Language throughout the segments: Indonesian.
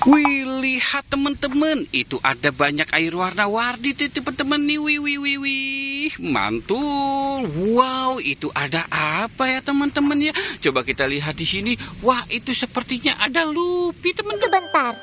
Wih, lihat teman-teman, itu ada banyak air warna-warni tuh teman-teman nih. Wih, mantul. Wow, itu ada apa ya teman-teman ya? Coba kita lihat di sini. Wah, itu sepertinya ada Luffy teman-teman. Sebentar.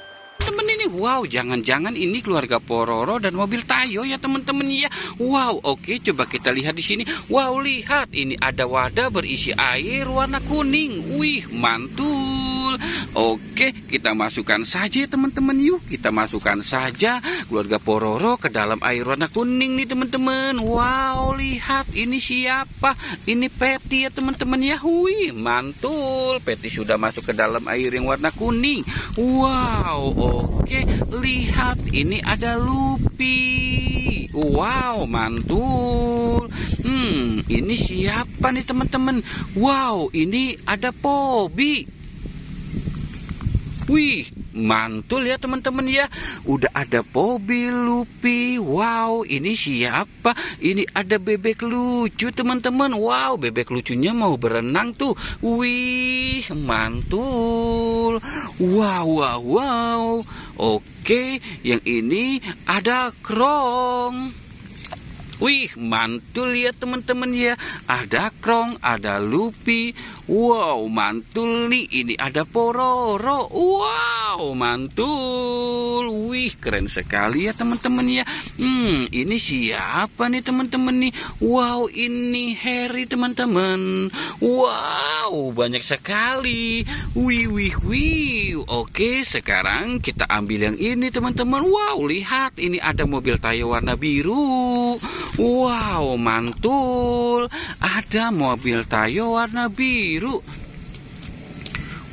Temen ini, wow, jangan-jangan ini keluarga Pororo dan mobil Tayo ya teman-teman ya. Wow, oke, coba kita lihat di sini. Wow, lihat, ini ada wadah berisi air warna kuning. Wih, mantul. Oke, kita masukkan saja teman-teman yuk. Kita masukkan saja keluarga Pororo ke dalam air warna kuning nih teman-teman. Wow, lihat, ini siapa? Ini Patty ya teman-teman ya. Wih, mantul. Patty sudah masuk ke dalam air yang warna kuning. Wow, oke, lihat, ini ada Luffy. Wow, mantul. Ini siapa nih teman-teman? Wow, ini ada Pobi. Wih, mantul ya teman-teman ya. Udah ada Pobi, Luffy. Wow, ini siapa? Ini ada bebek lucu teman-teman. Wow, bebek lucunya mau berenang tuh. Wih, mantul. Wow. Oke, yang ini ada Krong. Wih, mantul ya teman-teman ya. Ada Krong, ada Luffy. Wow, mantul nih. Ini ada Pororo. Wow, mantul. Wih, keren sekali ya teman-teman ya. Ini siapa nih teman-teman nih? Wow, ini Harry teman-teman. Wow, banyak sekali. Wih. Oke, sekarang kita ambil yang ini teman-teman. Wow, lihat, ini ada mobil Tayo warna biru. Wow, mantul. Ada mobil Tayo warna biru.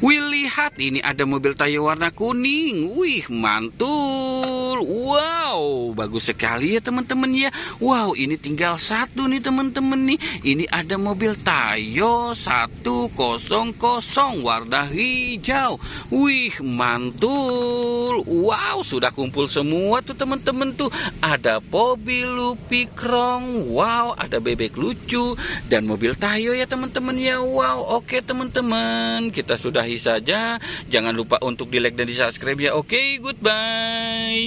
Wih, lihat, ini ada mobil Tayo warna kuning. Wih, mantul. Wow, bagus sekali ya teman-teman ya. Wow, ini tinggal satu nih teman-teman nih. Ini ada mobil Tayo 100 warna hijau. Wih, mantul. Wow, sudah kumpul semua tuh teman-teman tuh. Ada Pobi, Luffy, Krong. Wow, ada bebek lucu dan mobil Tayo ya teman-teman ya. Wow, oke teman-teman, kita sudah saja. Jangan lupa untuk di like dan di subscribe ya. Oke, goodbye.